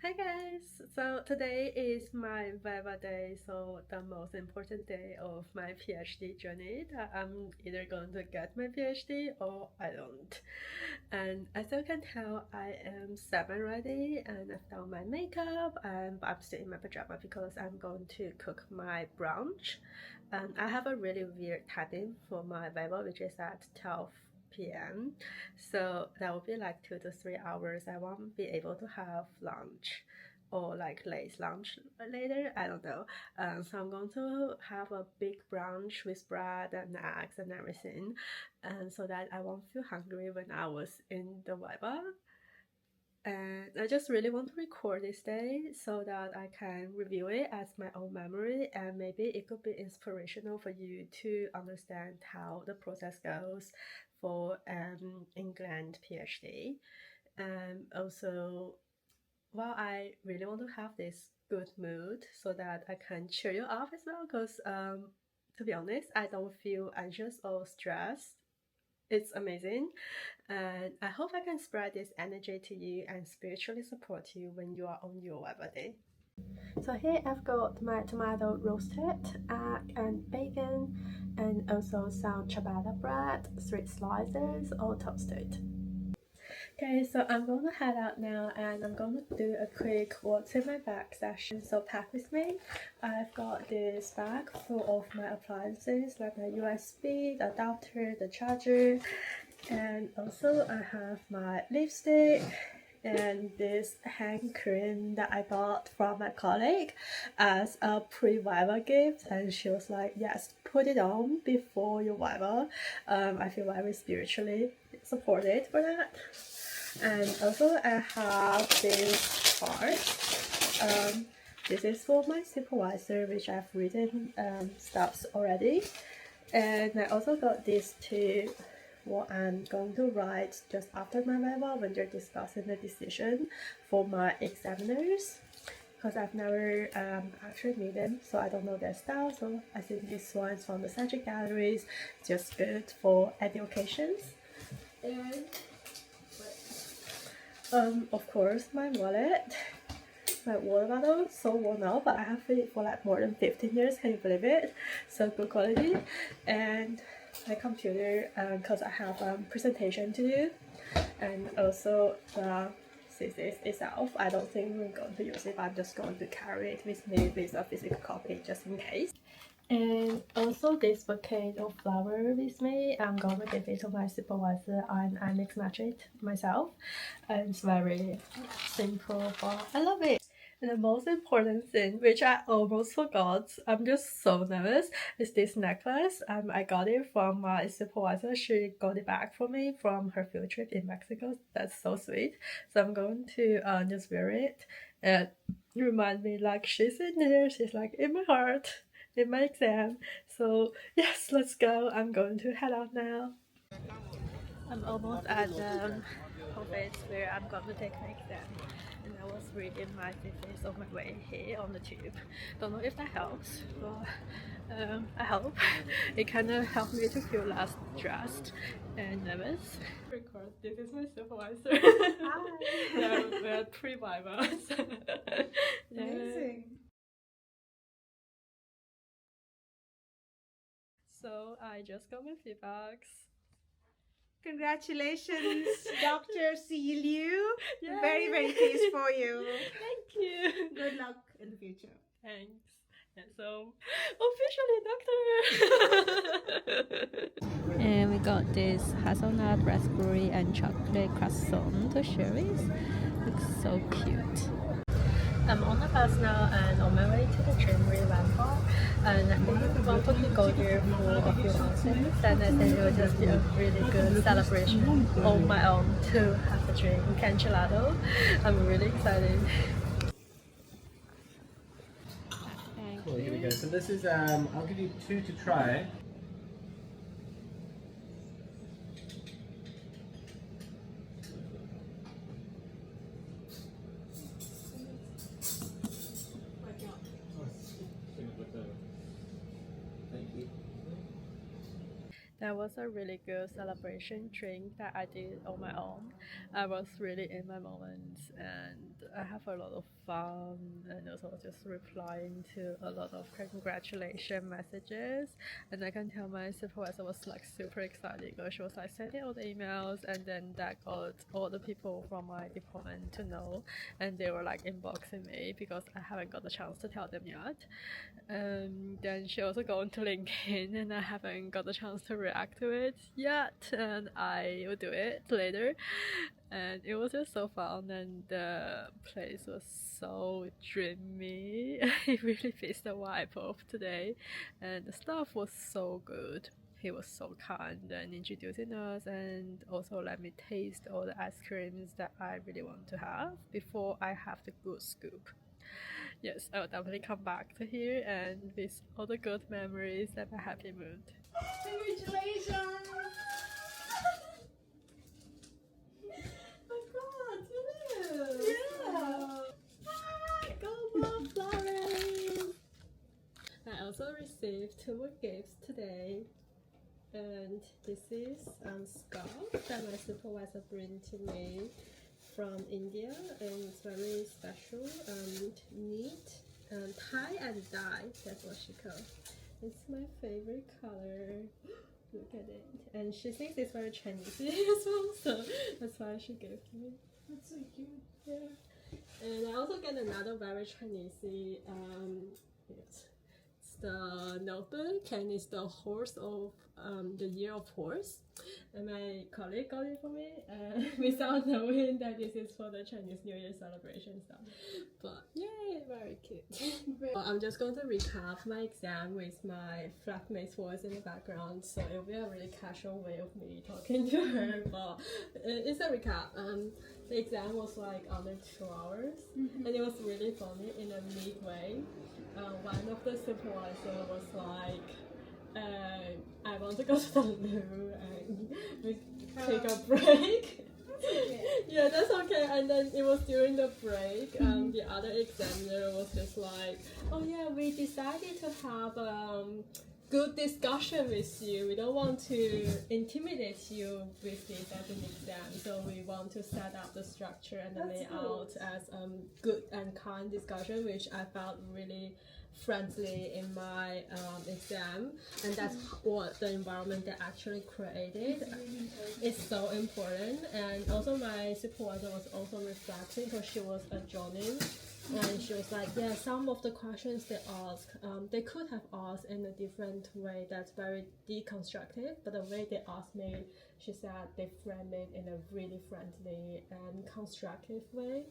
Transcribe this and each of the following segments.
Hi guys! So today is my Viva day, so the most important day of my PhD journey that I'm either going to get my PhD or I don't. And as you can tell, I am semi-ready and I've done my makeup and I'm still in my pajama because I'm going to cook my brunch. And I have a really weird timing for my Viva, which is at 12 p.m. So that will be like 2 to 3 hours. I won't be able to have lunch or like late lunch later. I don't know. So I'm going to have a big brunch with bread and eggs and everything, and so that I won't feel hungry when I was in the Viva. And I just really want to record this day so that I can review it as my own memory, and maybe it could be inspirational for you to understand how the process goes for England PhD. And also, while I really want to have this good mood so that I can cheer you up as well, because to be honest, I don't feel anxious or stressed. It's amazing, and I hope I can spread this energy to you and spiritually support you when you are on your Weber day. So here I've got my tomato roasted, egg and bacon, and also some ciabatta bread, 3 slices, all toasted. Okay, so I'm going to head out now and I'm going to do a quick what's in my bag session. So pack with me. I've got this bag full of my appliances like my USB, the adapter, the charger, and also I have my lipstick and this hand cream that I got from my colleague as a pre-Viva gift, and she was like, yes, put it on before your Viva. I feel very spiritually supported for that. And also I have this card. This is for my supervisor, which I've written stuffs already. And I also got these two, what I'm going to write just after my Viva when they're discussing the decision for my examiners, because I've never actually met them, so I don't know their style. So I think this one is from the Centric Galleries, just good for educations. And of course, my wallet. My water bottle, so worn out, but I have it for like more than 15 years, can you believe it? So good quality. And my computer, because I have a presentation to do, and also the thesis itself. I don't think I'm going to use it, but I'm just going to carry it with me with a physical copy just in case. And also this bouquet of flower with me, I'm gonna give it to my supervisor and I mix match it myself. And it's very simple, but I love it. And the most important thing, which I almost forgot, I'm just so nervous, is this necklace. I got it from my supervisor. She got it back for me from her field trip in Mexico. That's so sweet. So I'm going to just wear it and remind me like she's in there. She's like in my heart, in my exam. So yes, let's go. I'm going to head out now. I'm almost at the office where I'm going to take my exam, and I was reading my thesis on my way here on the tube. Don't know if that helps, but I hope it kind of helped me to feel less stressed and nervous. Record. This is my supervisor. Hi. We're pre-vivas. Amazing. So I just got my feedbacks. Congratulations, Dr. Liu. Yay. Very, very pleased for you. Thank you. Good luck in the future. Thanks. And so, officially doctor! And we got this hazelnut, raspberry, and chocolate croissant to share with. Looks so cute. I'm on the bus now and on my way to the gym really Bangkok, and I think we will probably go there for a few hours, and I think it will just be a really good celebration on my own to have a drink and gelato. I'm really excited. Cool, here we go. So this is, I'll give you 2 to try. Thank you. That was a really good celebration drink that I did on my own. I was really in my moment, and I have a lot of fun, and also just replying to a lot of congratulation messages. And I can tell my supervisor was like super excited because she was like sending all the emails, and then that got all the people from my department to know, and they were like inboxing me because I haven't got the chance to tell them yet. Then she also go into LinkedIn, and I haven't got the chance to react to it yet, and I will do it later. And it was just so fun, and the place was so dreamy. It really fits the vibe of today, and the staff was so good. He was so kind and introducing us, and also let me taste all the ice creams that I really want to have before I have the good scoop. Yes, I'll definitely come back to here and with all the good memories and a happy mood. Congratulations! I also received 2 more gifts today, and this is scarf that my supervisor bring to me from India, and it's very special and neat, and tie and dye, that's what she called. It's my favorite color. Look at it, and she thinks it's very Chinese as well, so that's why she gave to me. That's so cute. Yeah, and I also get another very Chinese. It's the notebook, and it's the horse of the year of horse. And my colleague got it for me, without knowing that this is for the Chinese New Year celebration stuff. But yay, very cute. Well, I'm just going to recap my exam with my flatmate's voice in the background, so it'll be a really casual way of me talking to her. But it's a recap. The exam was like under 2 hours, and it was really funny in a neat way. One of the supervisors was like, I want to go to the loo and we take a break. Yeah, that's okay. And then it was during the break, the other examiner was just like, oh yeah, we decided to have good discussion with you. We don't want to intimidate you with this as an exam, so we want to set up the structure and the layout as good and kind discussion, which I felt really friendly in my exam, and that's what the environment they actually created is so important. And also my supervisor was also reflecting because she was adjoining, and she was like, yeah, some of the questions they asked, they could have asked in a different way that's very deconstructive, but the way they asked me, she said they frame it in a really friendly and constructive way,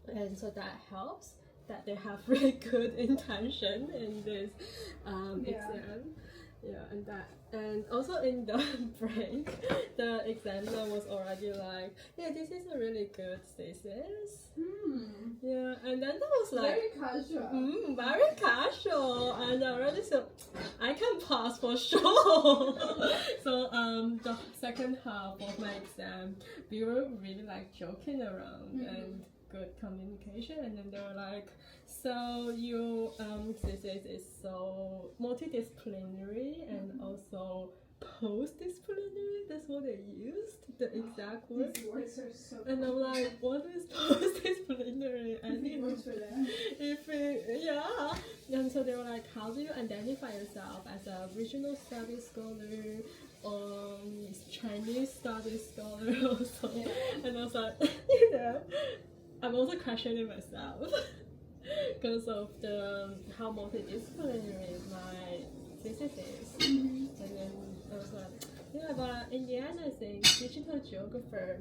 and so that helps that they have really good intention in this exam. Yeah, and also in the break, the examiner was already like, yeah, this is a really good thesis. Yeah, and then that was like Very casual. very casual, and already so I can pass for sure. So the second half of my exam, we were really like joking around and good communication, and then they were like, so your thesis is so multidisciplinary and also post-disciplinary. That's what they used, the exact word. These words are so And I'm like, what is post-disciplinary? And words for that. yeah. And so they were like, how do you identify yourself as a regional studies scholar or Chinese studies scholar also? Yeah. And I was like, you know, I'm also questioning myself because of the how multidisciplinary my thesis is. And then I was like, yeah, but in the end, I think digital geographer,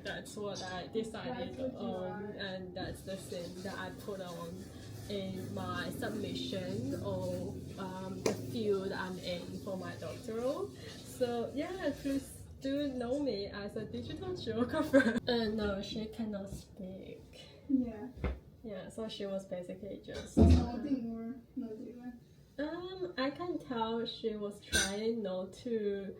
that's what I decided on, and that's the thing that I put on in my submission of the field I'm in for my doctoral. So yeah, please do know me as a digital geographer. No, she cannot speak. Yeah. Yeah, so she was basically just Nothing more. No different. I can tell she was trying not to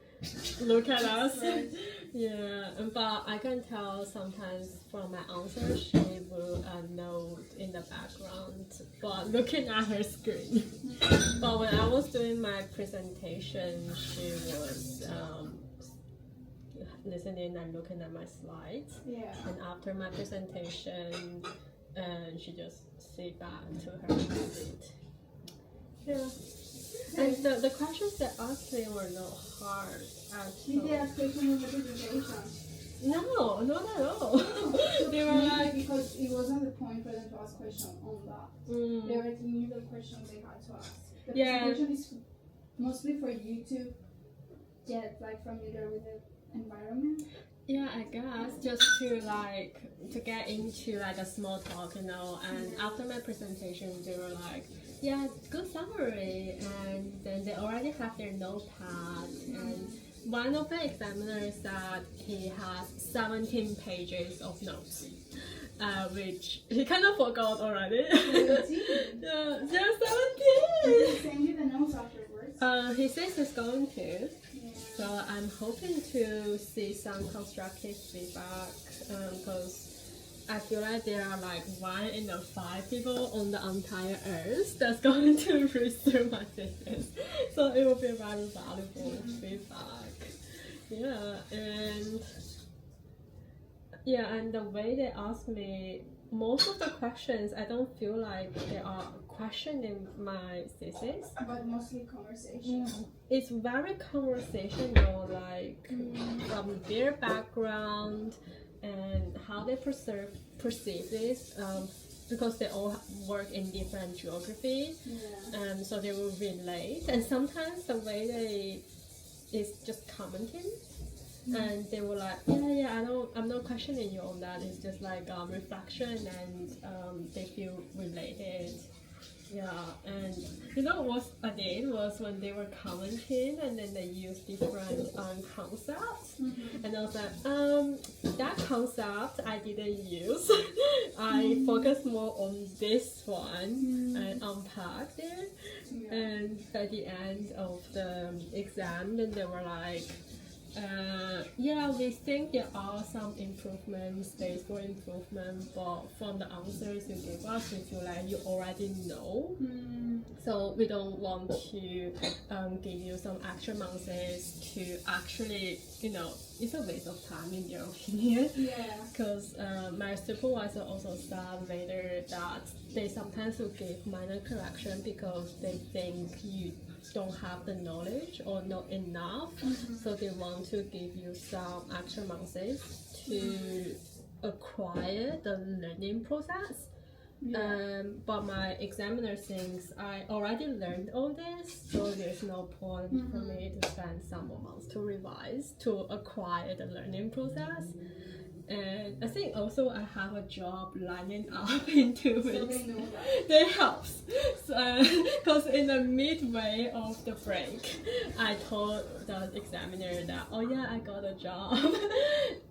look at us. Right. Yeah, but I can tell sometimes from my answer she will note in the background, but looking at her screen. But when I was doing my presentation, she was listening and looking at my slides. Yeah. And after my presentation, she just sit back to her seat. Yeah. And the questions they asked me were not hard at Did they all. ask questions on the presentation? No, not at all. They were Maybe like, because it wasn't the point for them to ask questions on that. They already knew the questions they had to ask. The Yeah. presentation is mostly for you to get like familiar with the environment. yeah, I guess just to get into like a small talk, you know. And after my presentation, they were like, yeah, good summary, and then they already have their notepad. And one of the examiners said he has 17 pages of notes, which he kind of forgot already. 17? Yeah, there's Did 17. he send you the notes afterwards? He says he's going to. Yeah. So I'm hoping to see some constructive feedback because I feel like there are like 1 in 5 people on the entire earth that's going to read through my thesis. So it will be very valuable feedback. And the way they ask me, most of the questions I don't feel like they are questioning my thesis. But mostly conversation. It's very conversational, like from their background and how they perceive this, because they all work in different geographies, Yeah. so they will relate. And sometimes the way they is just commenting, and they were like, I'm not questioning you on that. It's just like reflection, and they feel related. Yeah, and you know what I did was when they were commenting and then they used different concepts, and I was like, that concept I didn't use. I focused more on this one and unpacked it. Yeah. And at the end of the exam, then they were like, we think there are some improvements, space for improvement, but from the answers you gave us, we feel like you already know. So we don't want to give you some extra months to actually, it's a waste of time in their opinion. Yeah. Because my supervisor also said later that they sometimes will give minor correction because they think you don't have the knowledge or not enough, so they want to give you some extra months to acquire the learning process. But my examiner thinks I already learned all this, so there's no point for me to spend some more months to revise to acquire the learning process. And I think also I have a job lining up in 2 weeks. So they know that. That helps. Because in the midway of the break, I told the examiner that, I got a job.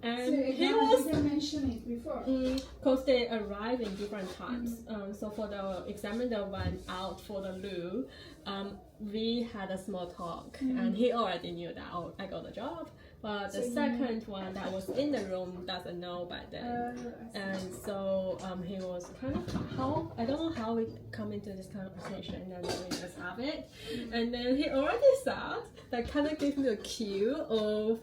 And So he was... didn't mention it before. Because they arrive in different times. So for the examiner went out for the loo, we had a small talk, and he already knew that I got a job. But the second one that was in the room doesn't know by then. And so he was kind of, I don't know how we come into this conversation, and then we just have it. And then he already said, that kind of gave me a cue of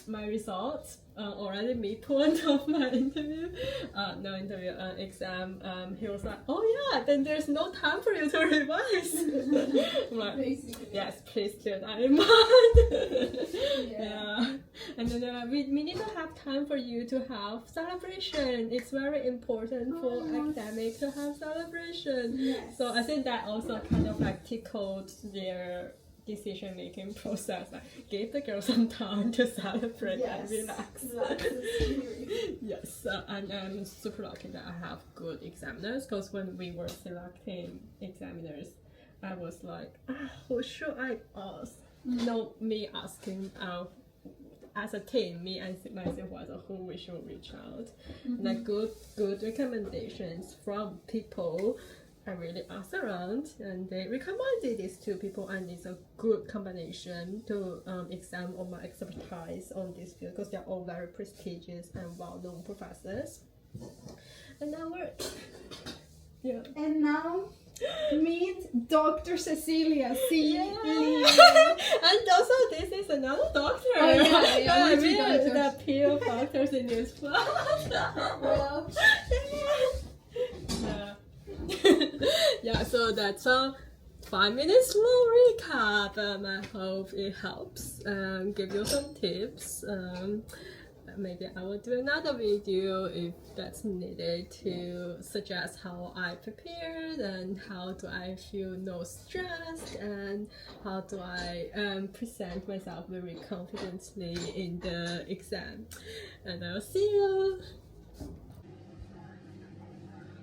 my results. Already midpoint of my exam. He was like, then there's no time for you to revise. I'm like, Basically. yes, please keep that in mind. Yeah. And then they're like, we need to have time for you to have celebration. It's very important for academic to have celebration. Yes. So I think that also kind of like tickled their decision-making process. Like, give the girl some time to celebrate and relax. Yes, and I'm super lucky that I have good examiners, because when we were selecting examiners, I was like, who should I ask? No, me asking as a team, me and myself as a who we should reach out. Like good recommendations from people. I really asked around, and they recommended these 2 people, and it's a good combination to exam on my expertise on this field, because they're all very prestigious and well-known professors. And now we're And now Meet Dr. Cecilia C. Yeah. Lee. And also, this is another doctor. Oh, yeah, we two are doctors. the peer doctors in this class. Well, Yeah, so that's a 5 minutes long recap. I hope it helps. Give you some tips. Maybe I will do another video if that's needed to suggest how I prepared and how do I feel no stressed and how do I present myself very confidently in the exam. And I'll see you.